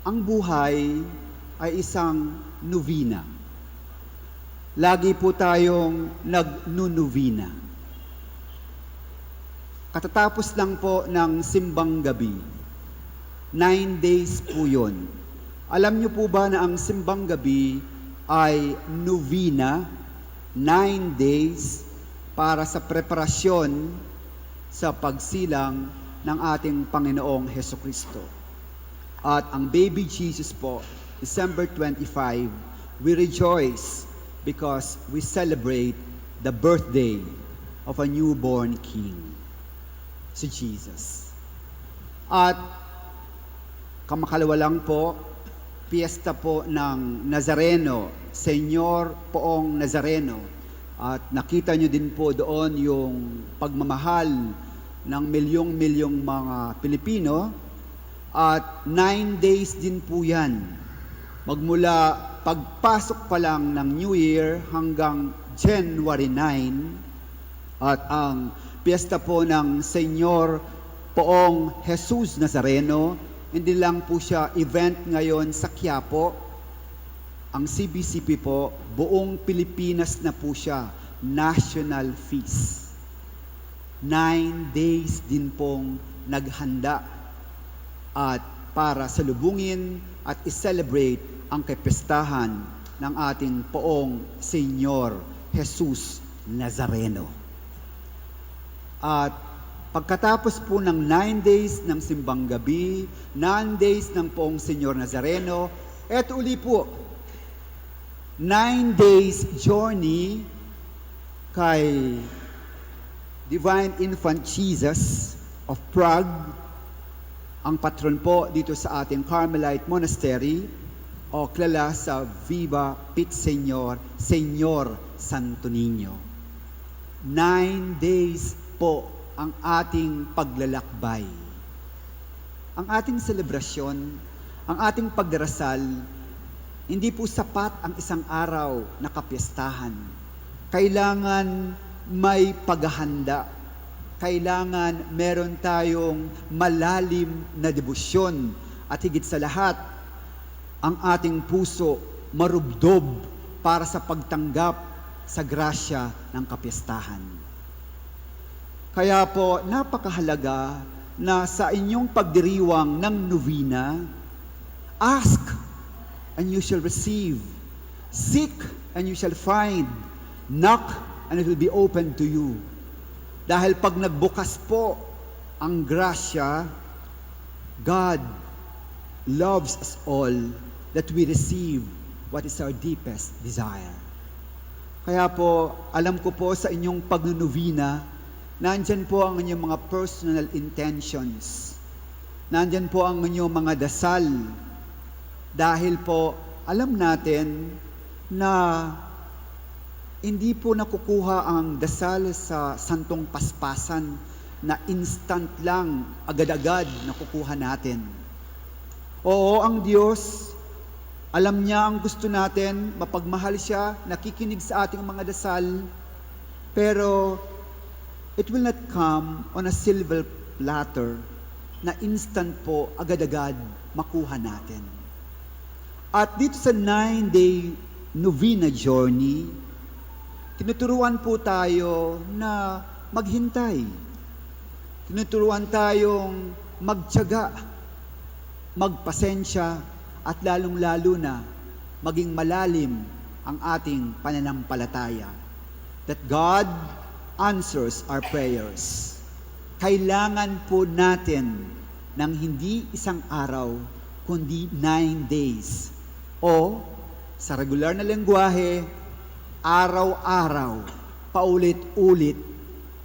Ang buhay ay isang nuvina. Lagi po tayong nagnunuvina. Katatapos lang po ng simbang gabi. 9 days po yun. Alam niyo po ba na ang simbang gabi ay novena, 9 days, para sa preparasyon sa pagsilang ng ating Panginoong Hesukristo. At ang baby Jesus po, December 25, we rejoice because we celebrate the birthday of a newborn King, si Jesus. At kamakalawa lang po, piyesta po ng Nazareno, Senyor Poong Nazareno. At nakita nyo din po doon yung pagmamahal ng milyong-milyong mga Pilipino. At 9 days din po yan. Magmula pagpasok pa lang ng New Year hanggang January 9. At ang piyesta po ng Senyor Poong Jesus Nazareno, hindi lang po siya event ngayon sa Quiapo. Ang CBCP po, buong Pilipinas na po siya, national feast. 9 days din pong naghanda at para salubungin at i-celebrate ang kapestahan ng ating Poong Senyor Jesus Nazareno. At pagkatapos po ng 9 days ng simbang gabi, 9 days ng Poong Senyor Nazareno, eto uli po, 9 days journey kay Divine Infant Jesus of Prague, ang patron po dito sa ating Carmelite Monastery, o kilala sa Viva Pit Señor, Señor Santo Niño. 9 days po ang ating paglalakbay. Ang ating selebrasyon, ang ating pagdarasal, hindi po sapat ang isang araw na kapiyastahan. Kailangan may paghahanda. Kailangan meron tayong malalim na debosyon. At higit sa lahat, ang ating puso marubdob para sa pagtanggap sa grasya ng kapiyastahan. Kaya po, napakahalaga na sa inyong pagdiriwang ng novena, ask and you shall receive. Seek and you shall find. Knock and it will be open to you. Dahil pag nagbukas po ang grasya, God loves us all that we receive what is our deepest desire. Kaya po, alam ko po sa inyong pagnunovena, nandyan po ang inyong mga personal intentions. Nandyan po ang inyong mga dasal. Dahil po, alam natin na hindi po nakukuha ang dasal sa santong paspasan na instant lang, agad-agad nakukuha natin. Oo, ang Diyos, alam niya ang gusto natin, mapagmahal siya, nakikinig sa ating mga dasal, pero it will not come on a silver platter na instant po, agad-agad makuha natin. At dito sa 9-day novena journey, tinuturuan po tayo na maghintay. Tinuturuan tayong magtiyaga, magpasensya, at lalong-lalo na maging malalim ang ating pananampalataya. That God answers our prayers. Kailangan po natin ng hindi isang araw, kundi 9 days. O, sa regular na lengguwahe, araw-araw, paulit-ulit,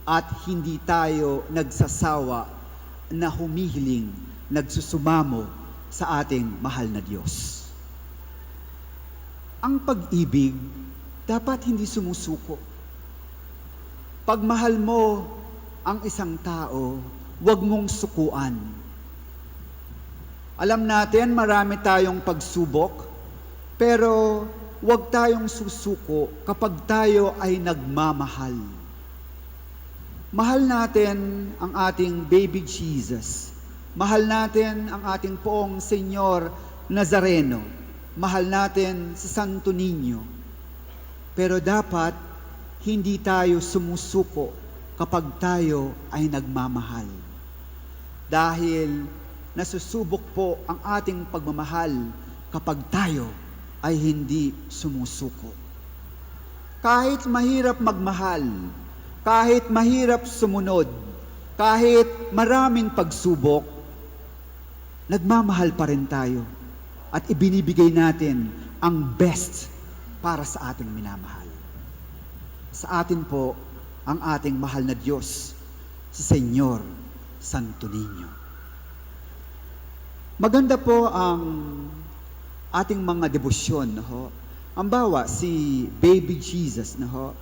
at hindi tayo nagsasawa na humihiling, nagsusumamo sa ating mahal na Diyos. Ang pag-ibig dapat hindi sumusuko. Pag mahal mo ang isang tao, huwag mong sukuan. Alam natin marami tayong pagsubok, pero huwag tayong susuko kapag tayo ay nagmamahal. Mahal natin ang ating baby Jesus. Mahal natin ang ating Poong Senyor Nazareno, mahal natin si Santo Niño. Pero dapat hindi tayo sumusuko kapag tayo ay nagmamahal. Dahil nasusubok po ang ating pagmamahal kapag tayo ay hindi sumusuko. Kahit mahirap magmahal, kahit mahirap sumunod, kahit maraming pagsubok, nagmamahal pa rin tayo at ibinibigay natin ang best para sa ating minamahal. Sa atin po ang ating mahal na Diyos, si Senyor Santo Niño. Maganda po ang ating mga debosyon. No? Ang bawa, si Baby Jesus. No?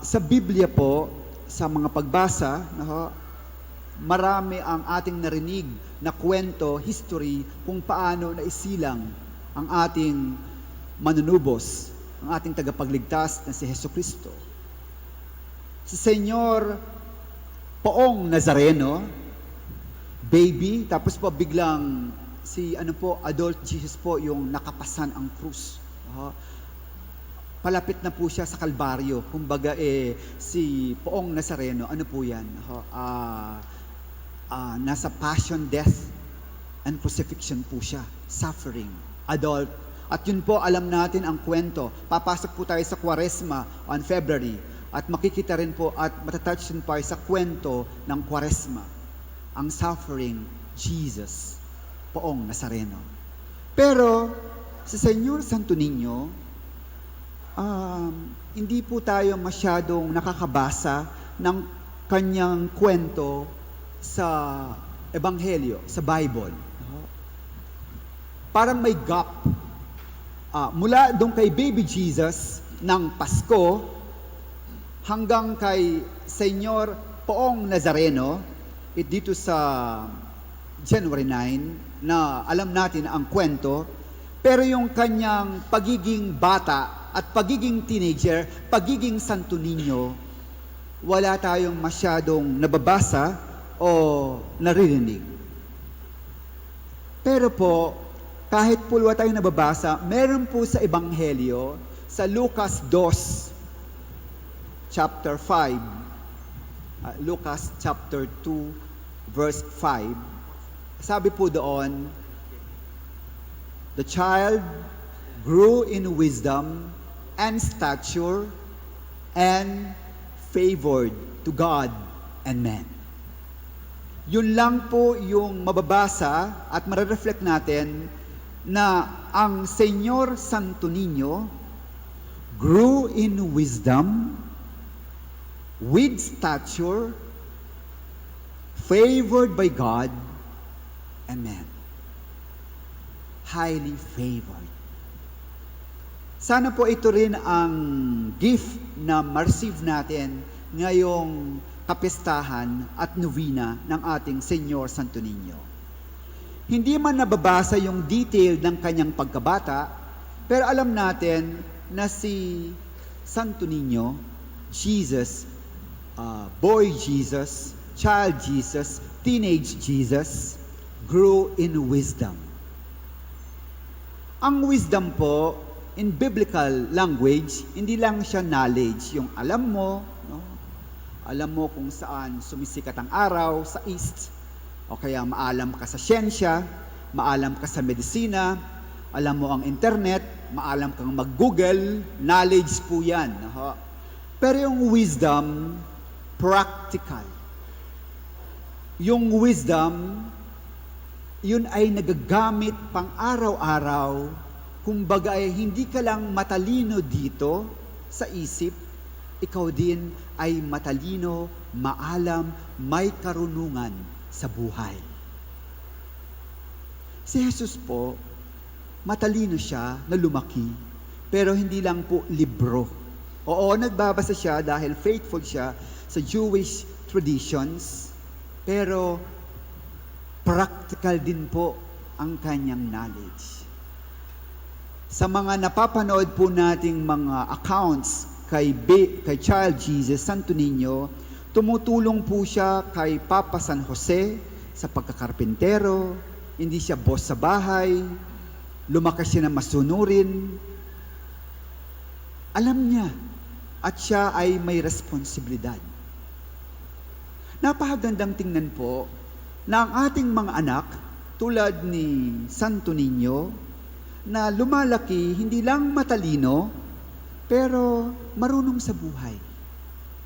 Sa Biblia po, sa mga pagbasa, no? Marami ang ating narinig na kwento, history, kung paano naisilang ang ating manunubos, ang ating tagapagligtas na si Jesucristo. Si Senyor Poong Nazareno, baby, tapos po biglang si adult Jesus po yung nakapasan ang krus. Palapit na po siya sa Kalbaryo. Kumbaga si Poong Nazareno, ano po yan? Nasa passion, death, and crucifixion po siya. Suffering, adult. At yun po, alam natin ang kwento. Papasok po tayo sa Kwaresma on February. At makikita rin po at matatouch din pa sa kwento ng Kwaresma. Ang suffering, Jesus, Poong Nazareno. Pero, sa Senyor Santo Niño, hindi po tayo masyadong nakakabasa ng kanyang kwento sa Ebanghelyo, sa Bible. Parang may gap. Mula doon kay Baby Jesus ng Pasko hanggang kay Senyor Poong Nazareno, dito sa January 9, na alam natin ang kwento, pero yung kanyang pagiging bata at pagiging teenager, pagiging Santo Niño, wala tayong masyadong nababasa o naririnig. Pero po, kahit po wala tayong nababasa, meron po sa Ebanghelyo, sa Lucas 2, chapter 5, Lucas chapter 2, verse 5, sabi po doon, the child grew in wisdom and stature and favored to God and men. Yun lang po yung mababasa at marereflect natin na ang Senyor Santo Niño grew in wisdom, with stature, favored by God and men. Highly favored. Sana po ito rin ang gift na ma-receive natin ngayong kapistahan at novena ng ating Senyor Santo Niño. Hindi man nababasa yung detail ng kanyang pagkabata, pero alam natin na si Santo Niño, Jesus, boy Jesus, child Jesus, teenage Jesus, grew in wisdom. Ang wisdom po, in biblical language, hindi lang siya knowledge, yung alam mo, no? Alam mo kung saan sumisikat ang araw sa east, o kaya maalam ka sa siyensya, maalam ka sa medisina, alam mo ang internet, maalam kang mag-Google, knowledge po yan. Pero yung wisdom, practical. Yung wisdom, yun ay nagagamit pang araw-araw, kumbaga ay hindi ka lang matalino dito sa isip, ikaw din ay matalino, maalam, may karunungan sa buhay. Si Jesus po, matalino siya na lumaki, pero hindi lang po libro. Oo, nagbabasa siya dahil faithful siya sa Jewish traditions, pero practical din po ang kanyang knowledge. Sa mga napapanood po nating mga accounts kay Child Jesus, Santo Niño, tumutulong po siya kay Papa San Jose sa pagkakarpintero, hindi siya boss sa bahay, lumakas siya na masunurin. Alam niya at siya ay may responsibilidad. Napakagandang tingnan po na ang ating mga anak, tulad ni Santo Niño, na lumalaki hindi lang matalino, pero marunong sa buhay.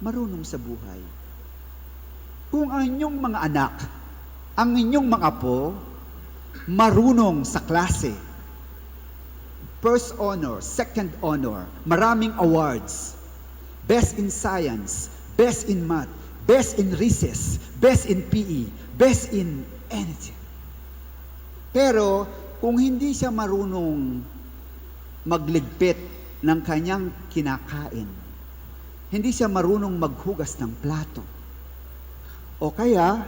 Marunong sa buhay. Kung ang inyong mga anak, ang inyong mga apo, marunong sa klase, first honor, second honor, maraming awards, best in science, best in math, best in recess, best in PE, best in anything. Pero kung hindi siya marunong magligpit ng kanyang kinakain, hindi siya marunong maghugas ng plato, o kaya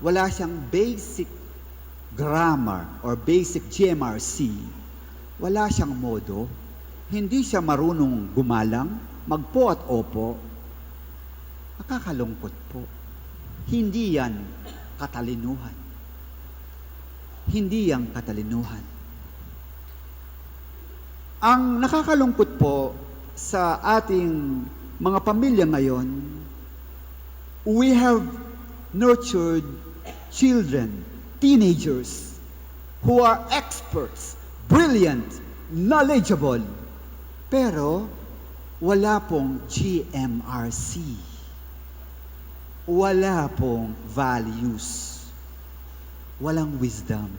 wala siyang basic grammar or basic GMRC, wala siyang modo, hindi siya marunong gumalang, magpo at opo, nakakalungkot po. Hindi yan katalinuhan. Hindi yan katalinuhan. Ang nakakalungkot po sa ating mga pamilya ngayon, we have nurtured children, teenagers, who are experts, brilliant, knowledgeable, pero wala pong GMRC. Wala pong values. Walang wisdom.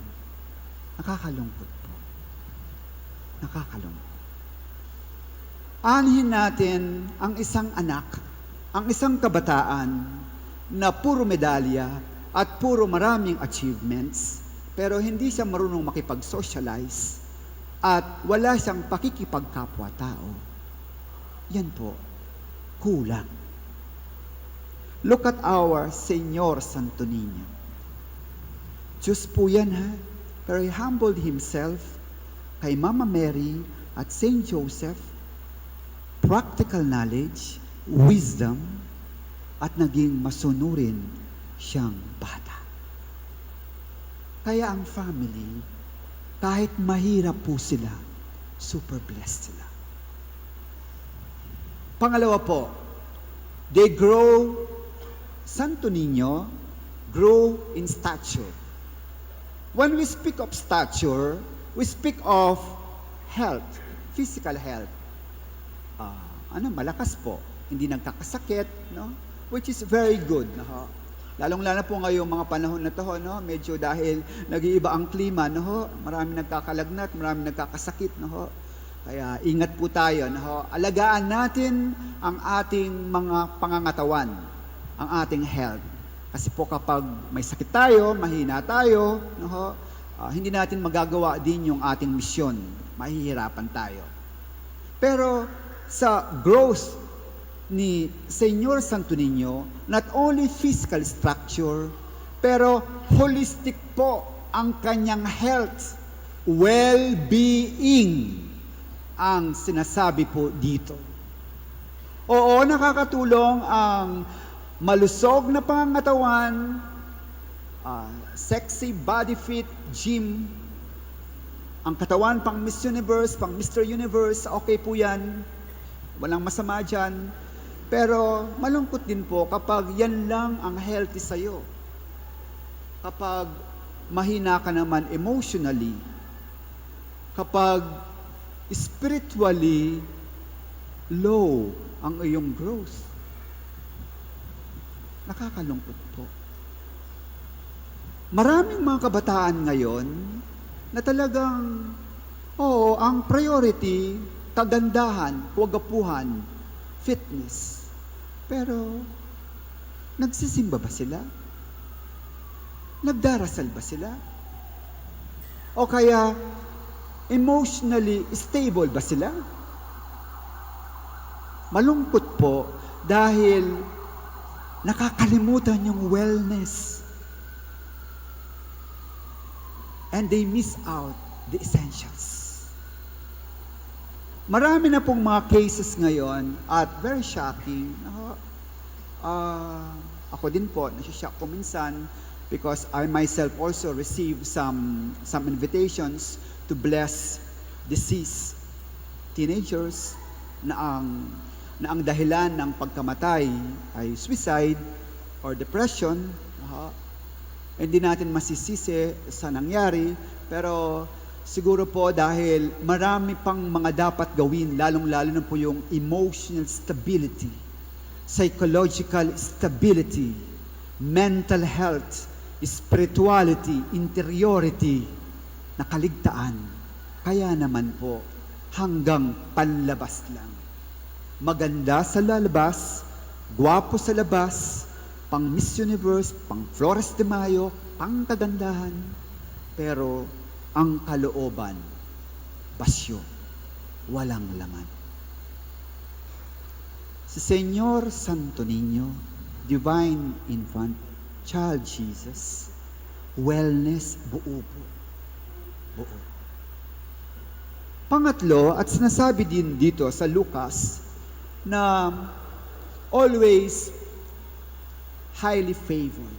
Nakakalungkot po. Nakakalungkot. Aanhin natin ang isang anak, ang isang kabataan na puro medalya at puro maraming achievements, pero hindi siya marunong makipag-socialize at wala siyang pakikipagkapwa-tao. Yan po, kulang. Look at our Señor Santo Niño. Diyos po yan ha, pero He humbled Himself kay Mama Mary at Saint Joseph, practical knowledge, wisdom, at naging masunurin siyang bata. Kaya ang family, kahit mahirap po sila, super blessed sila. Pangalawa po, they grow, Santo Niño, grow in stature. When we speak of stature, we speak of health, physical health. Malakas po, hindi nagkakasakit, no? Which is very good, no? Lalong-lalo po ngayong mga panahon na to, no? Medyo dahil nag-iiba ang klima, no? Maraming nagkakalagnat, maraming nagkakasakit, no? Kaya ingat po tayo, no? Alagaan natin ang ating mga pangangatawan, ang ating health. Kasi po kapag may sakit tayo, mahina tayo, no? Hindi natin magagawa din yung ating misyon. Mahihirapan tayo. Pero sa growth ni Señor Santo Niño, not only physical structure, pero holistic po ang kanyang health, well-being ang sinasabi po dito. Oo, nakakatulong ang malusog na pangangatawan, sexy body fit, gym, ang katawan pang Miss Universe, pang Mr. Universe, okay po yan. Walang masama dyan. Pero malungkot din po kapag yan lang ang healthy sa'yo. Kapag mahina ka naman emotionally, kapag spiritually low ang iyong growth. Nakakalungkot po. Maraming mga kabataan ngayon na talagang, ang priority, kagandahan, kawagapuhan, fitness. Pero, nagsisimba ba sila? Nagdarasal ba sila? O kaya, emotionally stable ba sila? Malungkot po dahil nakakalimutan yung wellness. And they miss out the essentials. Marami na pong mga cases ngayon at very shocking. Ako din po, nasishock ko minsan because I myself also received some invitations to bless deceased teenagers na ang dahilan ng pagkamatay ay suicide or depression. Hindi natin masisisi sa nangyari, pero siguro po dahil marami pang mga dapat gawin, lalong-lalo na po yung emotional stability, psychological stability, mental health, spirituality, interiority, nakaligtaan. Kaya naman po, hanggang panlabas lang. Maganda sa lalabas, gwapo sa labas, pang Miss Universe, pang Flores de Mayo, pang kagandahan. Pero ang kalooban, basyo, walang laman. Si Señor Santo Niño, Divine Infant, Child Jesus, wellness, buo po. Buo. Pangatlo, at sinasabi din dito sa Lucas, na always highly favored.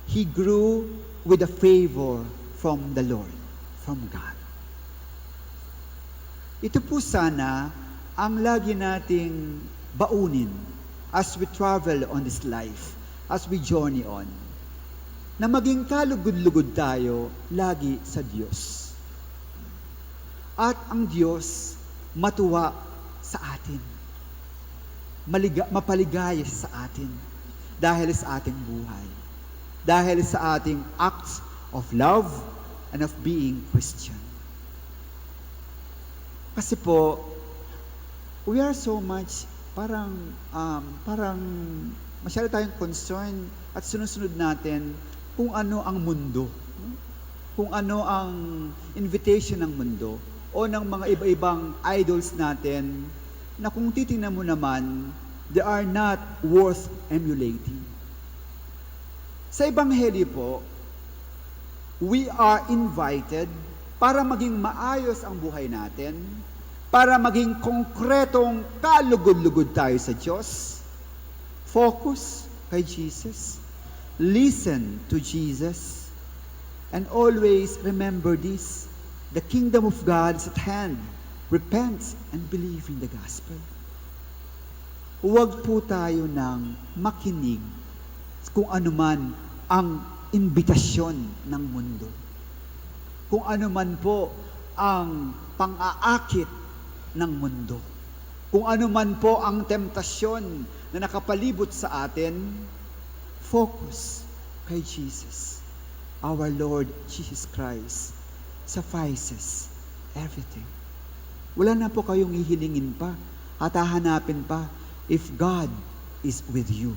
He grew with a favor from the Lord, from God. Ito po sana ang lagi nating baunin as we travel on this life, as we journey on. Na maging kalugod-lugod tayo lagi sa Diyos. At ang Diyos matuwa sa atin. Mapaligaya sa atin dahil sa ating buhay. Dahil sa ating acts of love and of being Christian. Kasi po, we are so much parang masyado tayong concerned at sunod-sunod natin kung ano ang mundo. Kung ano ang invitation ng mundo o ng mga iba-ibang idols natin na kung titingnan mo naman, they are not worth emulating. Sa Ebanghelyo po, we are invited para maging maayos ang buhay natin, para maging konkretong kalugod-lugod tayo sa Diyos. Focus kay Jesus. Listen to Jesus. And always remember this, the kingdom of God is at hand. Repent and believe in the gospel. Huwag po tayo nang makinig kung ano man ang imbitasyon ng mundo. Kung ano man po ang pang-aakit ng mundo. Kung ano man po ang temptasyon na nakapalibot sa atin, focus kay Jesus. Our Lord Jesus Christ suffices everything. Wala na po kayong hihilingin pa at hahanapin pa if God is with you.